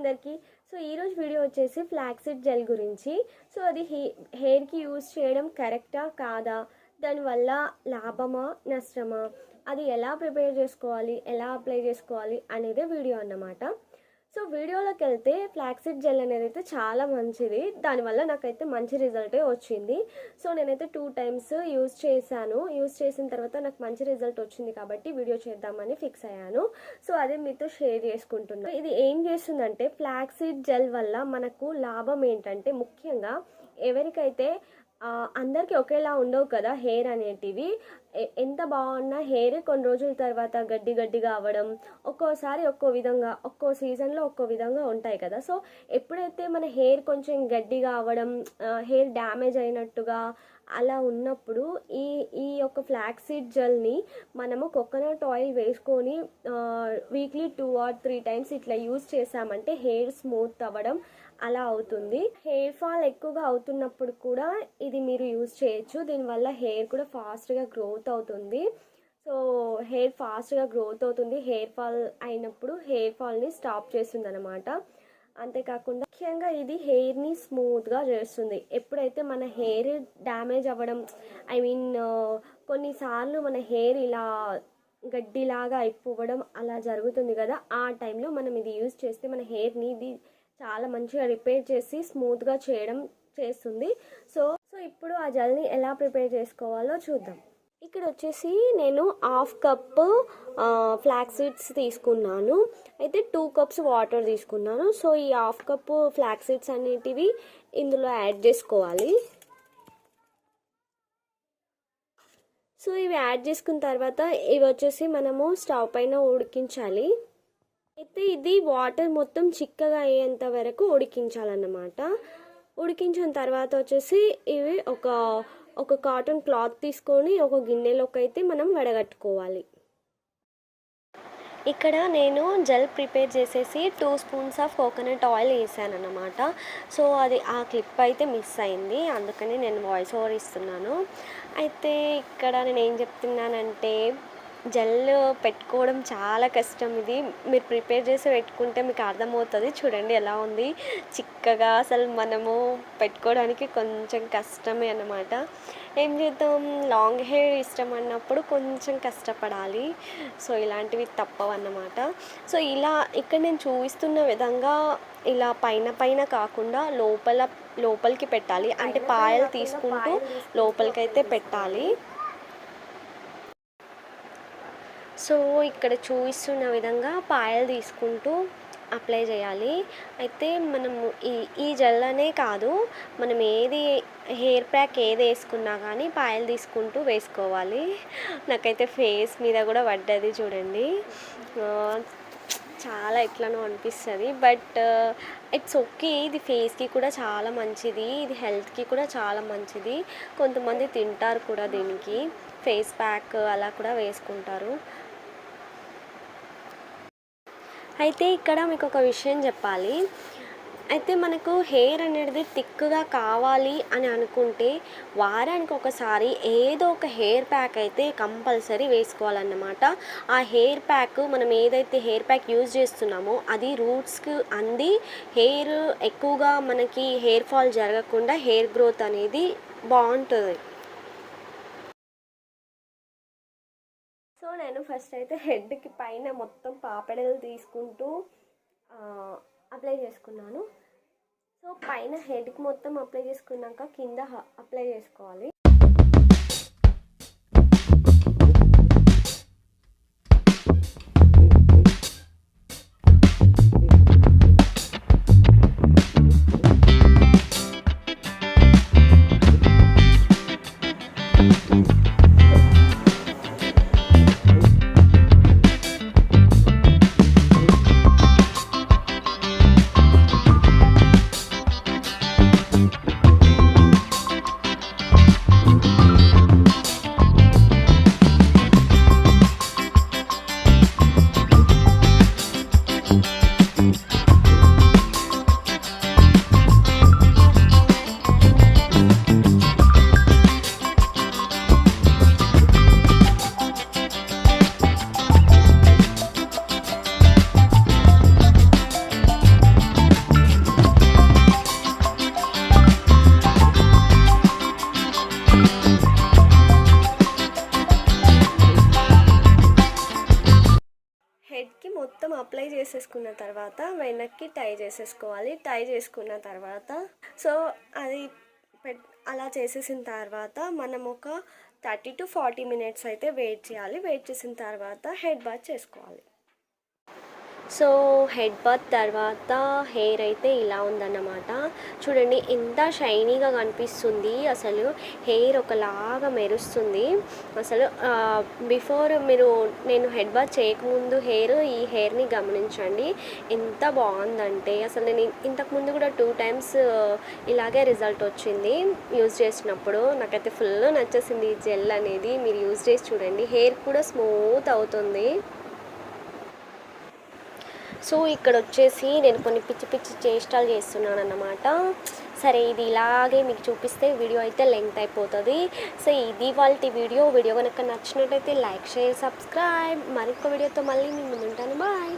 అందరికీ. సో ఈరోజు వీడియో వచ్చేసి ఫ్లాక్సీడ్ జెల్ గురించి. సో అది హెయిర్కి యూజ్ చేయడం కరెక్టా కాదా, దానివల్ల లాభమా నష్టమా, అది ఎలా ప్రిపేర్ చేసుకోవాలి, ఎలా అప్లై చేసుకోవాలి అనేదే వీడియో అన్నమాట. సో వీడియోలోకి వెళ్తే ఫ్లాక్సీడ్ జెల్ అనేది అయితే చాలా మంచిది. దానివల్ల నాకైతే మంచి రిజల్టే వచ్చింది. సో నేనైతే 2 times యూజ్ చేశాను. యూజ్ చేసిన తర్వాత నాకు మంచి రిజల్ట్ వచ్చింది కాబట్టి వీడియో చేద్దామని ఫిక్స్ అయ్యాను. సో అదే మీతో షేర్ చేసుకుంటున్నాను. ఇది ఏం చేస్తుందంటే, ఫ్లాక్సీడ్ జెల్ వల్ల మనకు లాభం ఏంటంటే, ముఖ్యంగా ఎవరికైతే అందరికీ ఒకేలా ఉండవు కదా హెయిర్ అనేటివి. ఎంత బాగున్నా హెయిర్ కొన్ని రోజుల తర్వాత గడ్డిగా అవ్వడం, ఒక్కోసారి ఒక్కో విధంగా, ఒక్కో సీజన్లో ఒక్కో విధంగా ఉంటాయి కదా. సో ఎప్పుడైతే మన హెయిర్ కొంచెం గడ్డిగా అవ్వడం, హెయిర్ డ్యామేజ్ అయినట్టుగా అలా ఉన్నప్పుడు ఈ యొక్క ఫ్లాక్సీడ్ జెల్ని మనము కోకోనట్ ఆయిల్ వేసుకొని వీక్లీ 2 or 3 times ఇట్లా యూజ్ చేసామంటే హెయిర్ స్మూత్ అవ్వడం అలా అవుతుంది. హెయిర్ ఫాల్ ఎక్కువగా అవుతున్నప్పుడు కూడా ఇది మీరు యూజ్ చేయొచ్చు. దీనివల్ల హెయిర్ కూడా ఫాస్ట్గా గ్రోత్ అవుతుంది. సో హెయిర్ ఫాస్ట్గా గ్రోత్ అవుతుంది. హెయిర్ ఫాల్ అయినప్పుడు హెయిర్ ఫాల్ని స్టాప్ చేస్తుంది అనమాట. అంతేకాకుండా ముఖ్యంగా ఇది హెయిర్ని స్మూత్గా చేస్తుంది. ఎప్పుడైతే మన హెయిర్ డ్యామేజ్ అవ్వడం, కొన్నిసార్లు మన హెయిర్ ఇలా గడ్డిలాగా అయిపోవడం అలా జరుగుతుంది కదా, ఆ టైంలో మనం ఇది యూజ్ చేస్తే మన హెయిర్ని ఇది చాలా మంచిగా రిపేర్ చేసి స్మూత్గా చేస్తుంది. సో ఇప్పుడు ఆ జెల్ని ఎలా ప్రిపేర్ చేసుకోవాలో చూద్దాం. ఇక్కడ వచ్చేసి నేను 1/2 cup ఫ్లాక్స్ సీడ్స్ తీసుకున్నాను. అయితే 2 cups వాటర్ తీసుకున్నాను. సో ఈ 1/2 cup ఫ్లాక్స్ సీడ్స్ అనేటివి ఇందులో యాడ్ చేసుకోవాలి. సో ఇవి యాడ్ చేసుకున్న తర్వాత ఇవి వచ్చేసి మనము స్టవ్ పైన ఉడికించాలి. అయితే ఇది వాటర్ మొత్తం చిక్కగా అయ్యేంత వరకు ఉడికించాలన్నమాట. ఉడికించిన తర్వాత వచ్చేసి ఇవి ఒక కాటన్ క్లాత్ తీసుకొని ఒక గిన్నెలోకి అయితే మనం వడగట్టుకోవాలి. ఇక్కడ నేను జెల్ ప్రిపేర్ చేసేసి 2 spoons ఆఫ్ కోకోనట్ ఆయిల్ వేసాను అన్నమాట. సో అది ఆ క్లిప్ అయితే మిస్ అయింది, అందుకని నేను వాయిస్ ఓవర్ ఇస్తున్నాను. అయితే ఇక్కడ నేను ఏం చెప్తున్నానంటే, జెల్ పెట్టుకోవడం చాలా కష్టం. ఇది మీరు ప్రిపేర్ చేసి పెట్టుకుంటే మీకు అర్థమవుతుంది. చూడండి ఎలా ఉంది, చిక్కగా. అసలు మనము పెట్టుకోవడానికి కొంచెం కష్టమే అన్నమాట. ఏం చేద్దాం, లాంగ్ హెయిర్ ఇష్టం అన్నప్పుడు కొంచెం కష్టపడాలి. సో ఇలాంటివి తప్పవన్నమాట. సో ఇలా ఇక్కడ నేను చూపిస్తున్న విధంగా ఇలా పైన కాకుండా లోపలికి పెట్టాలి. అంటే పాయలు తీసుకుంటూ లోపలికైతే పెట్టాలి. సో ఇక్కడ చూపిస్తున్న విధంగా పాయలు తీసుకుంటూ అప్లై చేయాలి. అయితే మనము ఈ జెల్ అనే కాదు, మనం హెయిర్ ప్యాక్ ఏది వేసుకున్నా కానీ పాయలు తీసుకుంటూ వేసుకోవాలి. నాకైతే ఫేస్ మీద కూడా పడ్డది చూడండి, చాలా ఎట్లనో అనిపిస్తుంది. But it's okay. ఇది ఫేస్కి కూడా చాలా మంచిది, ఇది హెల్త్కి కూడా చాలా మంచిది. కొంతమంది తింటారు కూడా దీనికి, ఫేస్ ప్యాక్ అలా కూడా వేసుకుంటారు. అయితే ఇక్కడ మీకు ఒక విషయం చెప్పాలి. అయితే మనకు హెయిర్ అనేది థిక్గా కావాలి అని అనుకుంటే వారానికి ఒకసారి ఏదో ఒక హెయిర్ ప్యాక్ అయితే కంపల్సరీ వేసుకోవాలన్నమాట. ఆ హెయిర్ ప్యాక్, మనం ఏదైతే హెయిర్ ప్యాక్ యూజ్ చేస్తున్నామో అది రూట్స్కి అంది హెయిర్ ఎక్కువగా మనకి హెయిర్ ఫాల్ జరగకుండా హెయిర్ గ్రోత్ అనేది బాగుంటుంది. సో నేను ఫస్ట్ అయితే హెడ్కి పైన మొత్తం పాపెడలు తీసుకుంటూ అప్లై చేసుకున్నాను. సో పైన హెడ్కి మొత్తం అప్లై చేసుకున్నాక కింద అప్లై చేసుకోవాలి. అప్లై చేసేసుకున్న తర్వాత వెనక్కి టై చేసేసుకోవాలి. టై చేసుకున్న తర్వాత సో అది అలా చేసేసిన తర్వాత మనం ఒక 30 to 40 మినిట్స్ అయితే వెయిట్ చేయాలి. వెయిట్ చేసిన తర్వాత హెడ్ బాత్ చేసుకోవాలి. సో హెడ్ బాత్ తర్వాత హెయిర్ అయితే ఇలా ఉందన్నమాట. చూడండి ఎంత షైనీగా కనిపిస్తుంది. అసలు హెయిర్ ఒకలాగా మెరుస్తుంది. అసలు బిఫోర్ నేను హెడ్ బాత్ చేయకముందు ఈ హెయిర్ని గమనించండి ఎంత బాగుందంటే. అసలు నేను ఇంతకుముందు కూడా 2 times ఇలాగే రిజల్ట్ వచ్చింది యూజ్ చేసినప్పుడు. నాకైతే ఫుల్ నచ్చేసింది ఈ జెల్ అనేది. మీరు యూజ్ చేసి చూడండి, హెయిర్ కూడా స్మూత్ అవుతుంది. సో ఇక్కడ వచ్చేసి నేను కొన్ని పిచ్చి పిచ్చి చేష్టాలు చేస్తున్నాను అన్నమాట. సరే ఇది ఇలాగే మీకు చూపిస్తే వీడియో అయితే లెంగ్త్ అయిపోతుంది. సో ఇది వాళ్ళ వీడియో కనుక నచ్చినట్టయితే లైక్, షేర్, సబ్స్క్రైబ్. మరొక వీడియోతో మళ్ళీ మీ ముందు ఉంటాను. బాయ్.